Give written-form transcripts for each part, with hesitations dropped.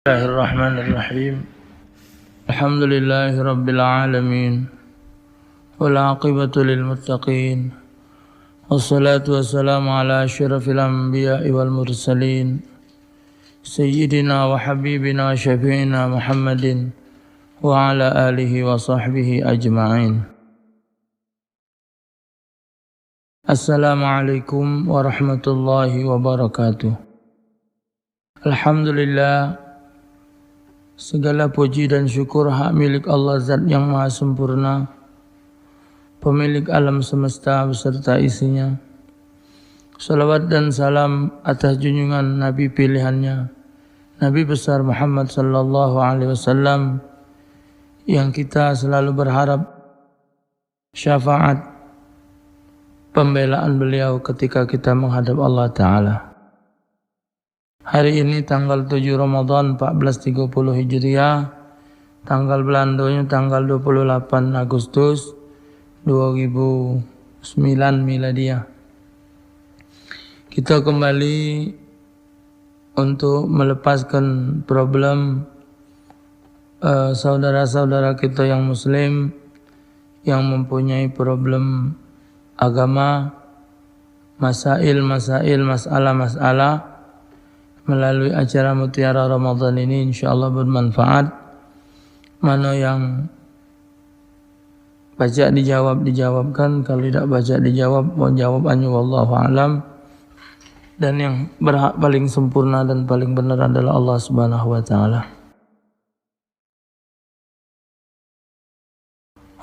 Bismillahirrahmanirrahim. Alhamdulillahi rabbil alamin. Wal aqibatu lil muttaqin. Wassalatu wassalamu ala asyrafil anbiya'i wal mursalin. Sayyidina wa habibina syafi'ina Muhammadin wa ala alihi wa sahbihi ajma'in. Assalamualaikum warahmatullahi wabarakatuh. Alhamdulillah, segala puji dan syukur hak milik Allah Zat yang Maha Sempurna, pemilik alam semesta beserta isinya. Salawat dan salam atas junjungan Nabi pilihannya, Nabi besar Muhammad sallallahu alaihi wasallam, yang kita selalu berharap syafaat pembelaan beliau ketika kita menghadap Allah Ta'ala. Hari ini tanggal 7 Ramadan 1430 Hijriah, tanggal Belandonya tanggal 28 Agustus 2009 Miladiah. Kita kembali untuk melepaskan problem saudara-saudara kita yang muslim yang mempunyai problem agama, masalah-masalah melalui acara Mutiara Ramadan ini, insyaallah bermanfaat. Mana yang baca dijawabkan, kalau tidak baca dijawab, jawabannya wallahu alam. Dan yang berhak paling sempurna dan paling benar adalah Allah Subhanahu wa taala.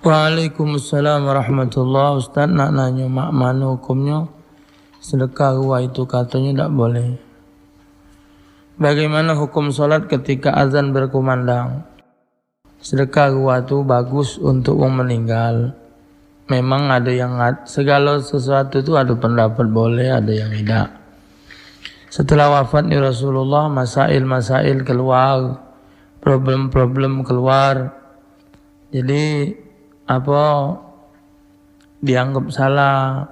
Waalaikumsalam warahmatullahi. Ustaz nak nanya mak mana hukumnya sedekah gua itu, katanya tak boleh. Bagaimana hukum solat ketika azan berkumandang? Sedekah gua itu bagus untuk orang meninggal. Memang ada yang segala sesuatu itu ada pendapat boleh, ada yang tidak. Setelah wafatnya Rasulullah, masail keluar, problem keluar. Jadi dianggap salah.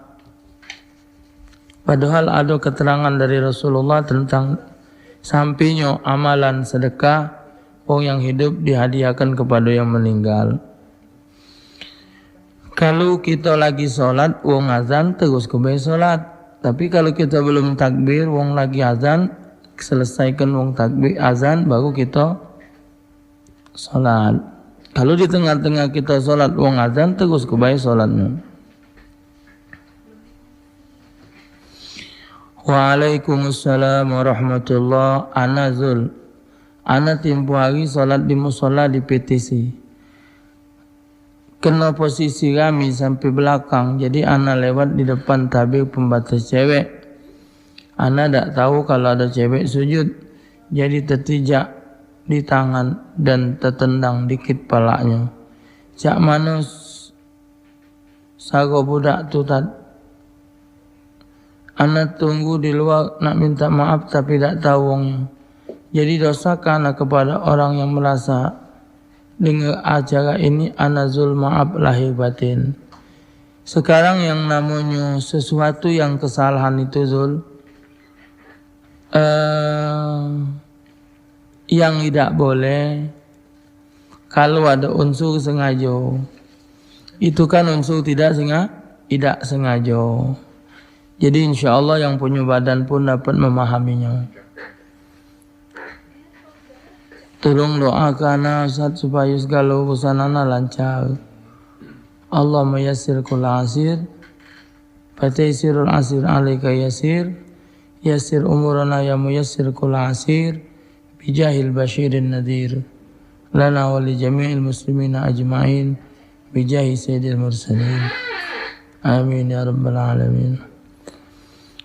Padahal ada keterangan dari Rasulullah tentang sampainya amalan sedekah orang yang hidup dihadiahkan kepada yang meninggal. Kalau kita lagi sholat, wong azan terus kembali sholat. Tapi kalau kita belum takbir, wong lagi azan, selesaikan wong takbir azan baru kita sholat. Kalau di tengah-tengah kita sholat, wong azan terus kembali sholatnya. Waalaikumsalam warahmatullah. Ana tempoh hari salat di musola di PTC. Kena posisi kami sampai belakang, jadi ana lewat di depan tabir pembatas cewek. Ana tak tahu kalau ada cewek sujud, jadi tertijak di tangan dan tertendang dikit palanya. Cak mana sago budak tu tak. Anak tunggu di luar nak minta maaf tapi tak tahu wongnya. Jadi dosa karena kepada orang yang merasa dengar acara ini anazul maaf lahir batin. Sekarang yang namanya sesuatu yang kesalahan itu Zul, yang tidak boleh kalau ada unsur sengaja. Itu kan unsur tidak sengaja. Jadi insyaallah yang punya badan pun dapat memahaminya. Tolong doakan Ustaz supaya segala urusan ana lancar. Allah mayassir kulla asir, fataysirul asir alaika yasir, yassir umurana ya muyassir kulla asir, bijahil basyirin nadir, lana wa li jami'il muslimina ajma'in, bijahi sayyidil mursalin. Amin ya rabbal alamin.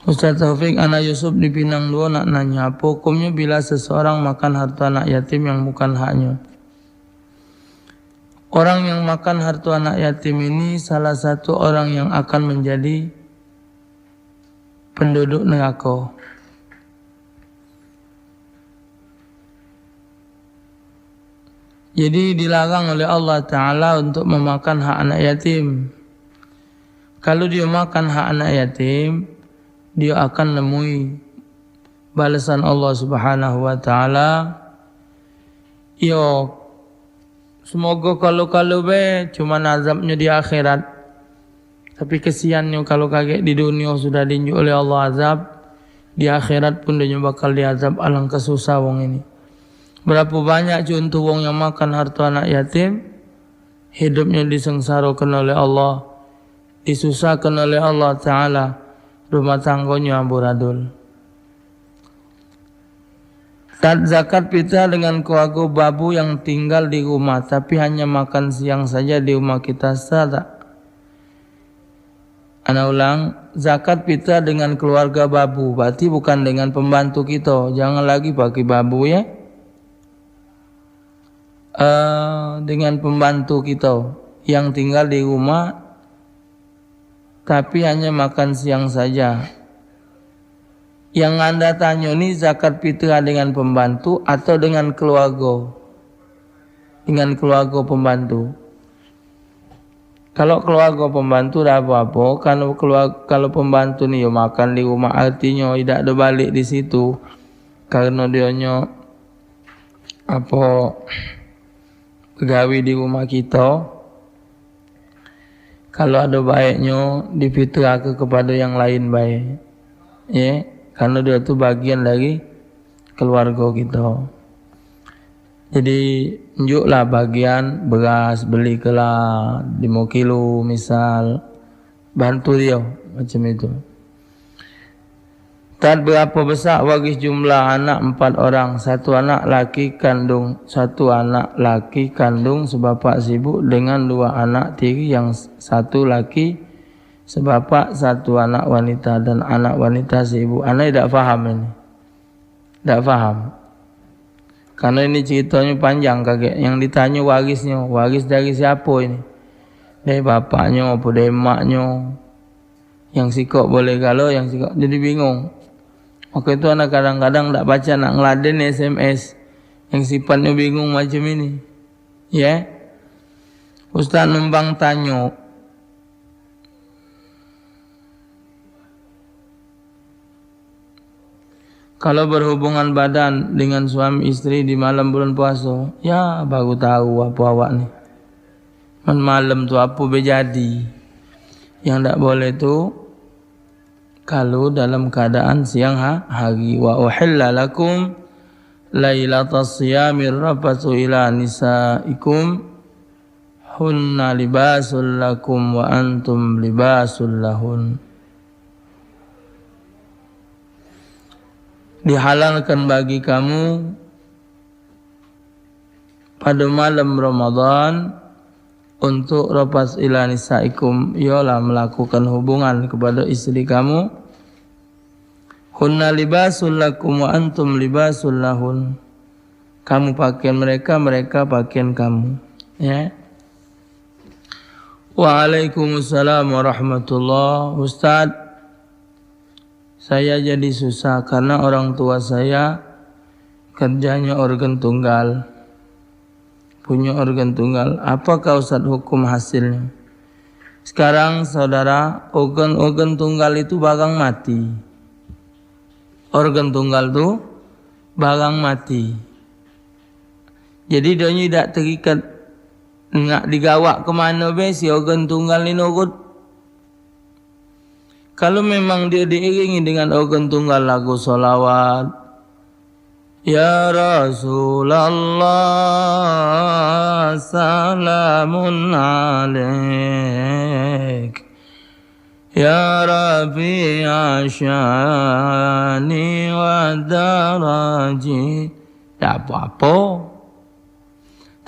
Ustaz Taufik, anak Yusuf di Pinang Dua nak nanya, apa hukumnya bila seseorang makan harta anak yatim yang bukan haknya? Orang yang makan harta anak yatim ini salah satu orang yang akan menjadi penduduk neraka. Jadi dilarang oleh Allah Ta'ala untuk memakan hak anak yatim. Kalau dia makan hak anak yatim, dia akan nemui balasan Allah Subhanahu wa taala Yo, semoga kalau be cuma azabnya di akhirat. Tapi kesiannya kalau kaget di dunia sudah diunjuk oleh Allah azab, di akhirat pun dia bakal diazab, alangkah susah wong ini. Berapa banyak contoh wong yang makan harta anak yatim, hidupnya disengsarakan oleh Allah, disusahkan oleh Allah Ta'ala, rumah tangganya amburadul. Zakat fitrah dengan keluarga babu yang tinggal di rumah, tapi hanya makan siang saja di rumah kita saja. Ana ulang, zakat fitrah dengan keluarga babu, berarti bukan dengan pembantu kita. Jangan lagi pakai babu ya. Dengan pembantu kita yang tinggal di rumah, tapi hanya makan siang saja. Yang Anda tanya ini zakat fitrah dengan pembantu atau dengan keluarga? Dengan keluarga pembantu. Kalau keluarga pembantu dah apa-apa, kalau pembantu ni yo makan di rumah, artinya tidak ada balik di situ karena dia pegawai di rumah kita. Kalau ada baiknya difitrah kepada yang lain baik, ya, karena dia tu bagian dari keluarga kita. Jadi unjuklah bagian beras, beli kelah 5 kilo misal, bantu dia macam itu. Tak berapa besar bagi jumlah anak 4 orang, satu anak laki kandung sebapak sibuk dengan 2 anak tiri yang satu laki sebapak, satu anak wanita dan anak wanita sibuk. Anak tidak faham ini, tidak faham. Karena ini ceritanya panjang kakek. Yang ditanya warisnya, waris dari siapa ini? Dari bapaknya apa dari emaknya? Yang sikok boleh kalau yang sikok jadi bingung. Maka itu anak kadang-kadang tak baca, nak ngeladen SMS yang sifatnya bingung macam ini. Ya, Ustaz numpang tanya, kalau berhubungan badan dengan suami istri di malam bulan puasa, ya baru tahu apa awak ni. Malam tu apa berjadi. Yang tak boleh tu kalau dalam keadaan siang hari. Wa uhilla lakum lailatas siyamir rafathu ila nisaikum hunna libasul lakum wa antum libasul lahun. Dihalalkan bagi kamu pada malam Ramadan untuk rapas ila nisaikum, ialah melakukan hubungan kepada istri kamu. Hunna libasul lakum wa antum libasul lahun. Kamu pakaian mereka, mereka pakaian kamu. Ya. Waalaikumsalam warahmatullahi. Ustaz, saya jadi susah karena orang tua saya kerjanya organ tunggal, punya organ tunggal. Apakah Ustaz hukum hasilnya? Sekarang saudara, organ tunggal itu barang mati. Organ tunggal itu barang mati. Jadi dia tidak terikat nak digawak kemana be si organ tunggal ini urut. Kalau memang dia diiringi dengan organ tunggal lagu solawat, Ya Rasulullah salamun alaik, Ya Rafi'a syani wa daraji, tak apa-apa.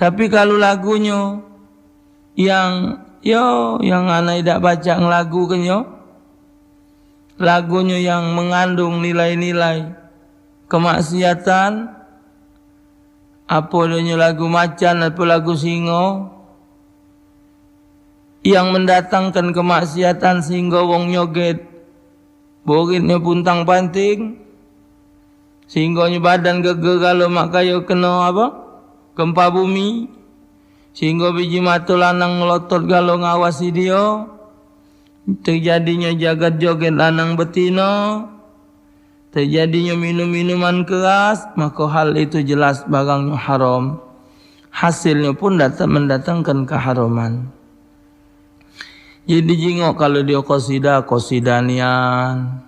Tapi kalau lagunya yang anak tidak baca lagu kan lagunya yang mengandung nilai-nilai kemaksiatan, apa adanya lagu macan atau lagu singo yang mendatangkan kemaksiatan sehingga wong nyoget, boritnya puntang panting, sehingga badan geger kalau mak kayo kena gempa bumi, sehingga biji mata lanang melotot kalau ngawasi dia. Terjadinya jagat joget lanang betina, terjadinya minum-minuman keras, maka hal itu jelas barangnya haram. hasilnya pun mendatangkan keharaman. Jadi jingok kalau dia qasidanian.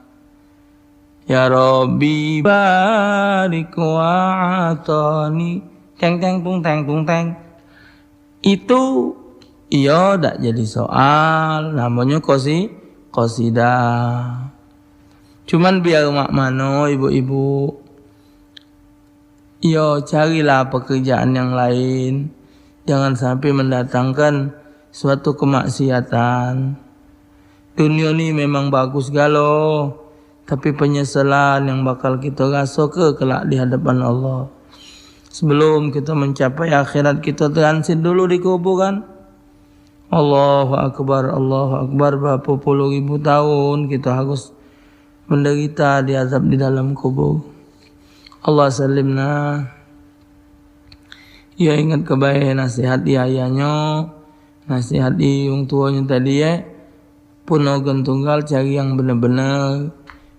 Ya Rabbi barik wa'atani teng teng tung teng tung teng. Itu iya tak jadi soal, namanya qasidah. Cuman biar mak mano ibu-ibu, yo carilah pekerjaan yang lain. Jangan sampai mendatangkan suatu kemaksiatan. Dunia ini memang bagus galau, tapi penyesalan yang bakal kita rasa kelak di hadapan Allah. Sebelum kita mencapai akhirat, kita transit dulu di kuburan. Allahu Akbar, berapa puluh ribu tahun kita harus menderita diazab di dalam kubur. Allah salimna. Ya ingat kebaikan nasihat di ayahnya, nasihat di orang tuanya tadi ya. Punogan tunggal cari yang benar-benar,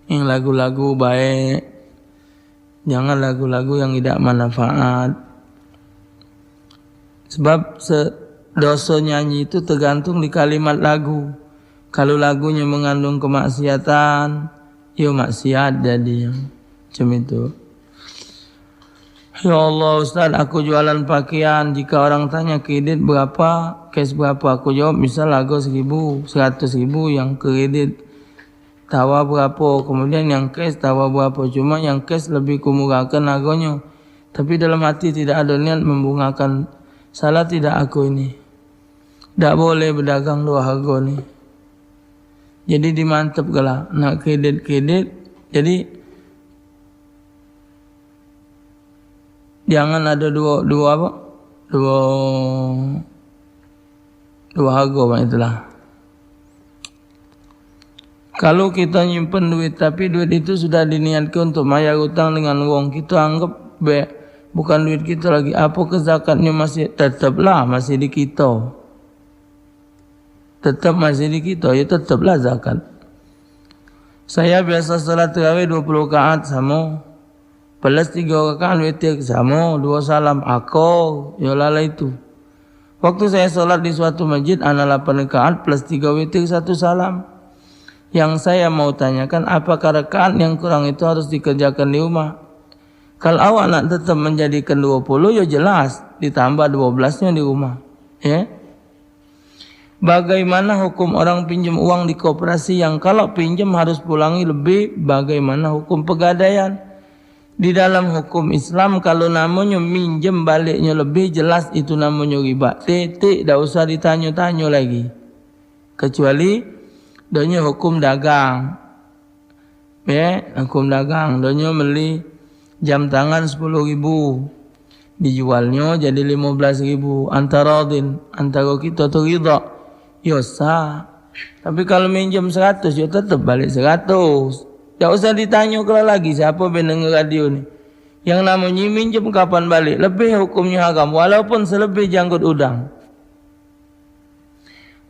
yang lagu-lagu baik. Jangan lagu-lagu yang tidak manfaat. Sebab dosa nyanyi itu tergantung di kalimat lagu. Kalau lagunya mengandung kemaksiatan, ya maksiat jadi macam itu. Ya Allah Ustaz, aku jualan pakaian. Jika orang tanya kredit berapa, cash berapa, aku jawab misal lagu 1.000, 100.000 yang kredit tawa berapa, kemudian yang cash tawa berapa. Cuma yang cash lebih kumurahkan harganya, tapi dalam hati tidak ada niat membungakan. Salah tidak aku ini? Tak boleh berdagang dua harga ni. Jadi dimantap lah nak kredit. Jadi jangan ada dua harga macam itulah. Kalau kita nyimpen duit tapi duit itu sudah diniatkan untuk bayar utang dengan uang, kita anggap bukan duit kita lagi. Apa ke zakatnya masih tetaplah masih di kita. Tetap masih di kita, ya tetaplah zakat. Saya biasa salat tarawih 20 rakaat sama plus 3 rakaat witir sama 2 salam aku ya lala itu. Waktu saya salat di suatu masjid ana 8 rakaat plus 3 witir 1 salam. Yang saya mau tanyakan, apakah rakaat yang kurang itu harus dikerjakan di rumah? Kalau awak nak tetap menjadikan 20, ya jelas ditambah 12-nya di rumah. Ya. Bagaimana hukum orang pinjam uang di koperasi yang kalau pinjam harus pulangi lebih? Bagaimana hukum pegadaian? Di dalam hukum Islam kalau namanya minjem baliknya lebih, jelas itu namanya riba. Titik, tak usah ditanya-tanya lagi. Kecuali donya hukum dagang. Ya, hukum dagang. Donya beli jam tangan 10.000. Dijualnya jadi 15.000. Antara kita tu ridha. Ya sah. Tapi kalau minjem 100, ya tetap balik 100. Tak usah ditanya kalau lagi siapa pendengar radio ni. Yang namanya minjem kapan balik? Lebih hukumnya haram. Walaupun selebih janggut udang.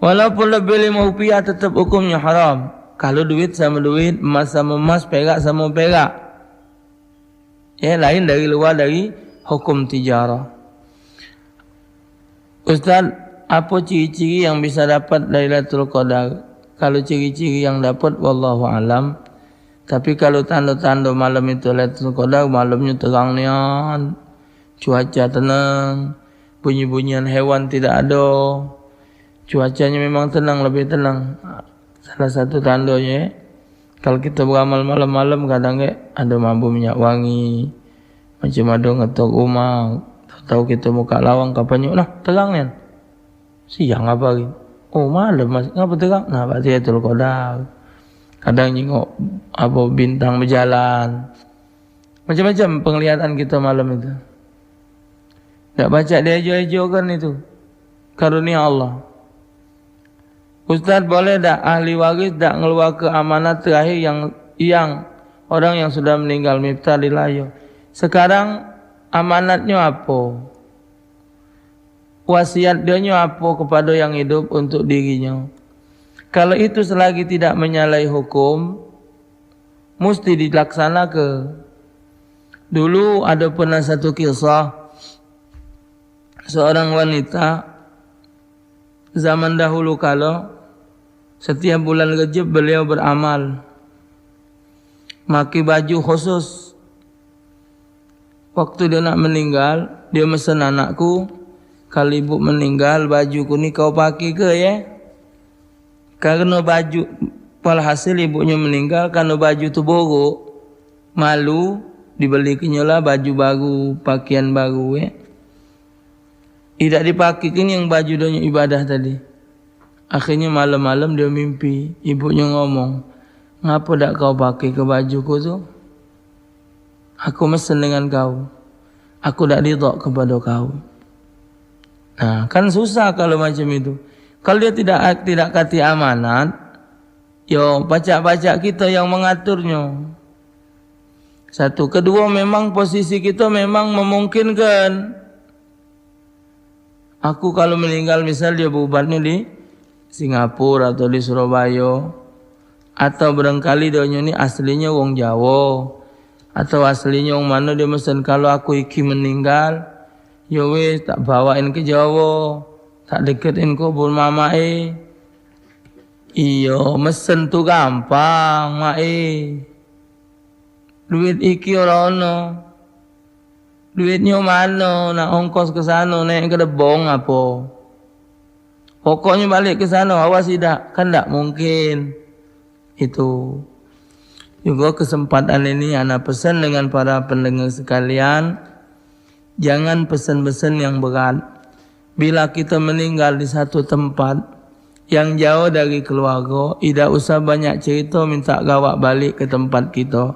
Walaupun lebih 5 rupiah tetap hukumnya haram. Kalau duit sama duit, emas sama emas, perak sama perak. Ya, lain dari luar dari hukum tijarah. Ustaz, apa ciri-ciri yang bisa dapat Lailatul Qadar? Kalau ciri-ciri yang dapat, wallahu alam. Tapi kalau tanda-tanda malam itu Lailatul Qadar, malamnya terang nian, cuaca tenang, bunyi-bunyian hewan tidak ada. Cuacanya memang tenang, lebih tenang. Salah satu tandanya, kalau kita beramal malam-malam kadang ada mampu minyak wangi, macam ada ngetok rumah, tahu kita muka lawang kapan nah terang kan? Siang apa lagi? Oh malam masih ngapa terang? Nah berarti Lailatul Qadar. Kadang jengok apa bintang berjalan, macam-macam penglihatan kita malam itu. Tak baca dia ejo-ejo kan itu, karunia Allah. Ustaz, boleh tak ahli waris tak ngeluar ke amanat terakhir yang orang yang sudah meninggal miftah di layo. Sekarang amanatnya apa? Wasiat dia apa kepada yang hidup untuk dirinya? Kalau itu selagi tidak menyalahi hukum, mesti dilaksanakan. Dulu ada pernah satu kisah, seorang wanita zaman dahulu kala setiap bulan Rejab beliau beramal maki baju khusus. Waktu dia nak meninggal, dia mesen anakku, kalau ibu meninggal bajuku ni kau pakai ke ya? Karena baju, walhasil ibunya meninggal karena baju tu borok, malu, dibelikannya lah baju baru, pakaian baru ya. Tidak dipakai kan yang baju donya ibadah tadi. Akhirnya malam-malam dia mimpi, ibunya ngomong, ngapa tak kau pakai ke bajuku tu? Aku mesen dengan kau. Aku tak ridha kepada kau. Nah, kan susah kalau macam itu. Kalau dia tidak kati amanat, yo pacak-pacak kita yang mengaturnya. Satu, kedua memang posisi kita memang memungkinkan. Aku kalau meninggal misal dia berubatnya di Singapura atau di Surabaya, atau barangkali dia ni aslinya wong Jawa. Atau aslinya orang mana dia mesen kalau aku iki meninggal, ya weh tak bawain ke Jawa, tak deketin kubur mamae. Iyo mesen tu gampang mae. Duit iki ora ono. Duitnya mana nak ongkos ke sana naik ke Debong apa? Pokoknya balik ke sana awas tidak, kan tak mungkin. Itu. Juga kesempatan ini anak pesan dengan para pendengar sekalian, jangan pesan-pesan yang berat. Bila kita meninggal di satu tempat yang jauh dari keluarga, tidak usah banyak cerita minta gawak balik ke tempat kita.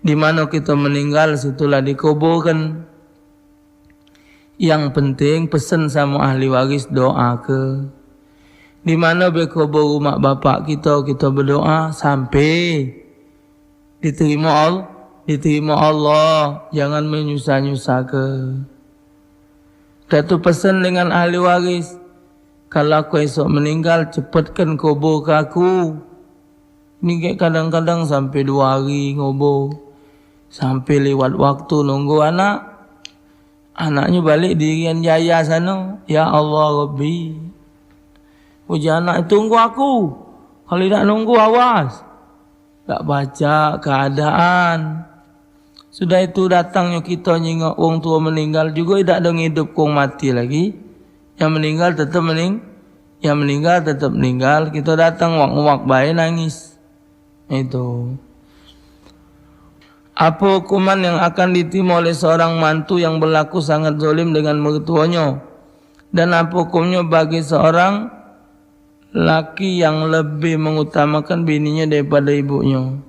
Di mana kita meninggal, situlah dikuburkan. Yang penting pesan sama ahli waris doa ke. Di mana berkubur rumah bapak kita berdoa sampai diterima Allah, jangan menyusah-nyusah ke. Datu pesan dengan ahli waris, kalau aku esok meninggal cepatkan kubur ke aku. Ini kadang-kadang sampai 2 hari ngubur, sampai lewat waktu nunggu anaknya balik di Irian Jaya sana. Ya Allah Rabbi, ujian anak tunggu aku, kalau tidak nunggu awas. Tak baca keadaan. Sudah itu datangnya kita nyingok orang tua meninggal juga tidak ada hidup kong mati lagi. Yang meninggal tetap meninggal. Kita datang wak-wak baik nangis. Itu. Apa hukuman yang akan diterima oleh seorang mantu yang berlaku sangat zalim dengan mertuanya? Dan apa hukumnya bagi seorang laki yang lebih mengutamakan bininya daripada ibunya?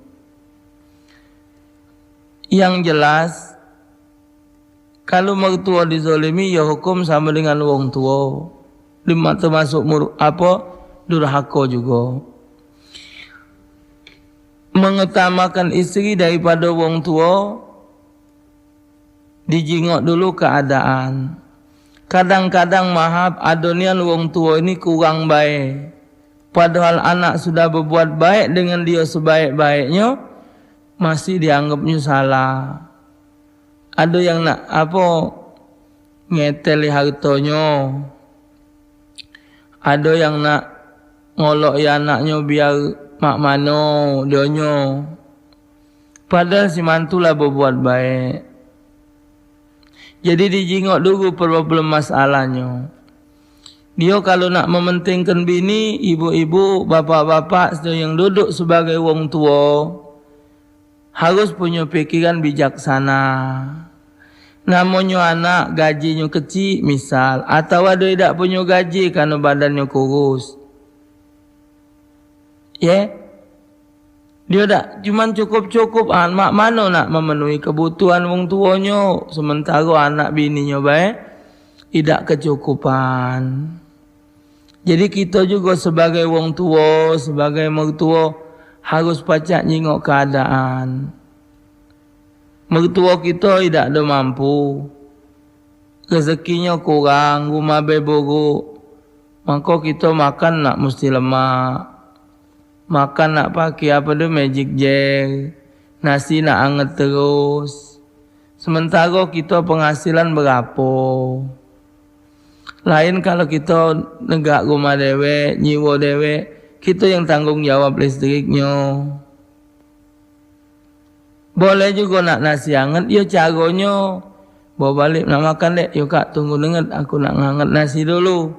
Yang jelas, kalau mertua dizalimi, ya hukum sama dengan wong tua. Lima termasuk durhaka juga. Mengutamakan istri daripada wong tua, dijingok dulu keadaan. Kadang-kadang mahab adonian wong tua ini kurang baik. Padahal anak sudah berbuat baik dengan dia sebaik-baiknya, masih dianggapnya salah. Ada yang nak ngeteli hartanya. Ada yang nak ngolok ya anaknya biar mak mano dionyo. Padahal si mantulah berbuat baik. Jadi dijingok dulu problem masalahnya. Dia kalau nak mementingkan bini, ibu-ibu, bapak-bapak yang duduk sebagai wong tua, harus punya pikiran bijaksana. Namanya anak gajinya kecil misal, atau ada tidak punya gaji karena badannya kurus. Dia tak cuman cukup-cukup mak mana nak memenuhi kebutuhan wong tuanya, sementara anak bininya baik tidak kecukupan. Jadi kita juga sebagai wong tua, sebagai mertua harus pacak nyingok keadaan. Mertua kita tidak ada mampu, rezekinya kurang, rumah buruk, maka kita makan nak mesti lemak. Makan nak pakai magic gel, nasi nak anget terus. Sementara kita penghasilan berapa? Lain kalau kita negak rumah dewe, nyiwa dewe, kita yang tanggung jawab listriknya. Boleh juga nak nasi hangat, ya caranya bawa balik nak makan dek. Yo kak tunggu dengar, aku nak ngangat nasi dulu.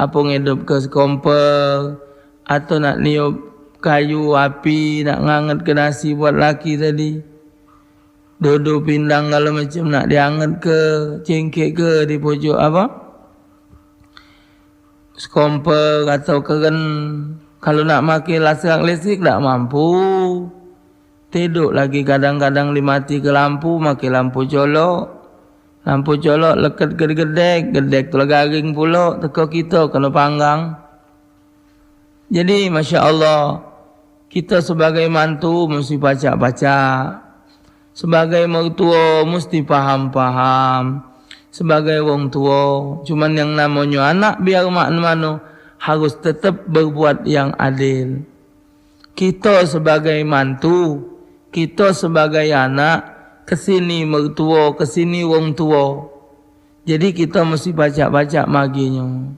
Apa ngidup ke kompor atau nak niup kayu api nak ngangat ke nasi buat laki tadi. Dodo pindang kalau macam nak diangat ke cengkek ke di pojok apa? Kompor atau keren. Kalau nak makan listrik tak mampu. Tidur lagi kadang-kadang dimati ke lampu, makan lampu colok. Lampu colok leket gedek, gedek tu garing pula, teko kita kena panggang. Jadi Masya Allah, kita sebagai mantu mesti baca-baca. Sebagai mertua mesti faham-faham. Sebagai wong tua, cuman yang namanya anak biar mana harus tetap berbuat yang adil. Kita sebagai mantu, kita sebagai anak, kesini mertua, kesini wong tua. Jadi kita mesti baca-baca maginya.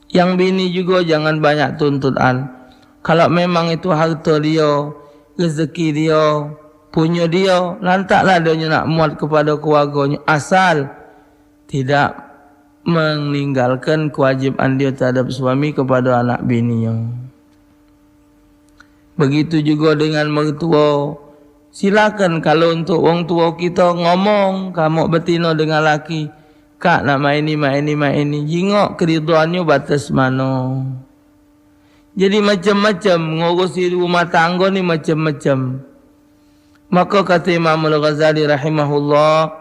Yang bini juga jangan banyak tuntutan. Kalau memang itu harta dia, rezeki dia, punya dia, lantaklah dia nak muat kepada keluarganya. Asal tidak meninggalkan kewajiban dia terhadap suami kepada anak bininya. Begitu juga dengan mertua. Silakan kalau untuk wong tua kita ngomong, kamu betina dengan laki, kak nak main ini. Jingok keriduannya batas mana. Jadi macam-macam ngurusi rumah tangga ni macam-macam. Maka kata Imam Al-Ghazali rahimahullah,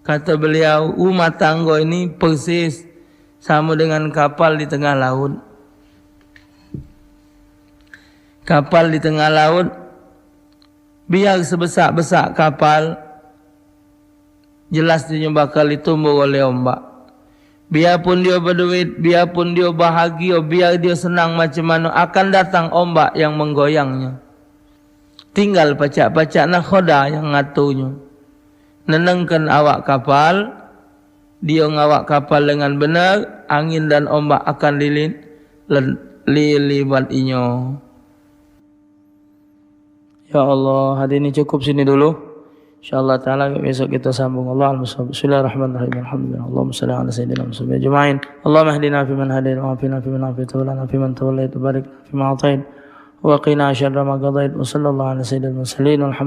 kata beliau, rumah tangga ini persis sama dengan kapal di tengah laut. Kapal di tengah laut, biar sebesar-besar kapal, jelas dia bakal ditumbuh oleh ombak. Biarpun dia berduit, biarpun dia bahagia, biar dia senang macam mana, akan datang ombak yang menggoyangnya. Tinggal pacak-pacak nakhoda yang ngaturnya. Nenengkan awak kapal, dia ngawak kapal dengan benar, angin dan ombak akan lilibat inyo. Ya Allah, hari ini cukup sini dulu. InsyaAllah ta'ala besok kita sambung. Bismillahirrahmanirrahim. Alhamdulillah. Allahumma salli ala sayyidina Muhammad ajma'in. Allahumma hdina fi man hadait wa afina fi man afait wa lana fi man tawallait wa barik fi ma atait wa qina syarra ma qadait wa sallallahu ala sayyidil mursalin. Alhamdulillah.